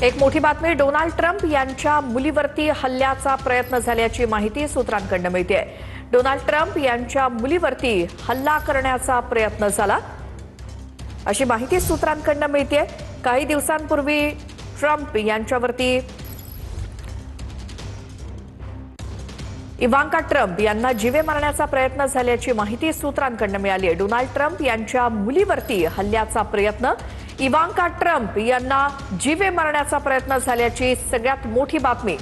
एक मोठी बातमी, डोनाल्ड ट्रम्प यांच्या मुलीवरती हल्ल्याचा प्रयत्न झाल्याची माहिती सूत्रांकडून मिळते। डोनाल्ड ट्रम्प यांच्या मुलीवरती हल्ला करण्याचा प्रयत्न झाला अशी माहिती सूत्रांकडून मिळते। काही दिवसांपूर्वी ट्रम्प यांच्यावरती इवांका ट्रम्प यांना जीवे मारण्याचा प्रयत्न झाल्याची माहिती सूत्रांकडून मिळाली आहे। डोनाल्ड ट्रम्प यांच्या मुलीवरती हल्ल्याचा प्रयत्न, इवांका ट्रम्प यांना जीवे मारण्याचा प्रयत्न झाल्याची सगळ्यात मोठी बातमी।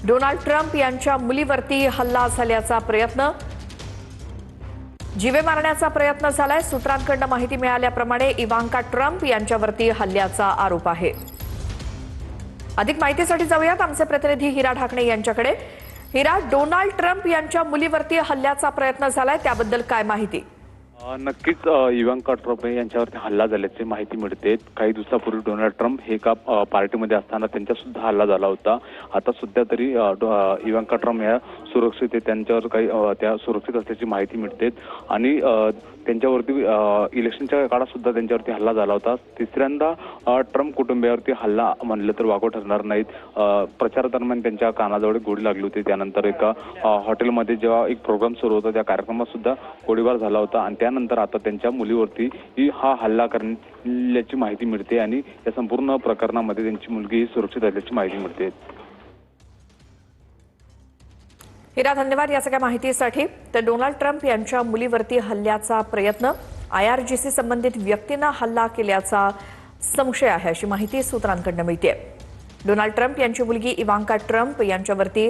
डोनाल्ड ट्रम्प यांच्या मुलीवरती हल्ला झाल्याचा प्रयत्न, जीवे मारण्याचा प्रयत्न झालाय। सूत्रांकडून माहिती मिळाल्याप्रमाणे इवांका ट्रम्प यांच्यावरती हल्ल्याचा आरोप आहे। अधिक माहितीसाठी जाऊयात आमचे प्रतिनिधी हिरा ढाकणे यांच्याकडे। हिरा, डोनाल्ड ट्रम्प यांच्या मुलीवरती हल्ल्याचा प्रयत्न झालाय, त्याबद्दल काय माहिती? नक्कीच इवांका ट्रम्प यांच्यावरती हल्ला झाल्याची माहिती मिळते। काही दिवसापूर्वी डोनाल्ड ट्रम्प हे एका पार्टीमध्ये असताना त्यांच्या सुद्धा हल्ला झाला होता। आता सध्या तरी इवांका ट्रम्प या सुरक्षित आहे, त्यांच्यावर काही त्या सुरक्षित असल्याची माहिती मिळते आणि त्यांच्यावरती इलेक्शनच्या काळात सुद्धा त्यांच्यावरती हल्ला झाला होता। तिसऱ्यांदा ट्रम्प कुटुंबियावरती हल्ला म्हणलं तर वागव ठरणार नाहीत। प्रचारादरम्यान त्यांच्या कानाजवळ गोळी लागली होती। त्यानंतर एका हॉटेलमध्ये जेव्हा एक प्रोग्राम सुरू होता त्या कार्यक्रमात सुद्धा गोळीबार झाला होता आणि त्यानंतर आता त्यांच्या मुलीवरती हा हल्ला करण्याची माहिती मिळते आणि या संपूर्ण प्रकरणामध्ये त्यांची मुलगी सुरक्षित असल्याची माहिती मिळते। हिरा, धन्यवाद या सगळ्या माहितीसाठी। तर डोनाल्ड ट्रम्प यांच्या मुलीवरती हल्ल्याचा प्रयत्न, IRGC संबंधित व्यक्तींना हल्ला केल्याचा संशय आहे अशी माहिती सूत्रांकडून मिळते। डोनाल्ड ट्रम्प यांची मुलगी इवांका ट्रम्प यांच्यावरती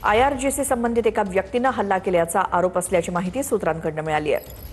IRGC संबंधित एका व्यक्तीनं हल्ला केल्याचा आरोप असल्याची माहिती सूत्रांकडून मिळाली आहे।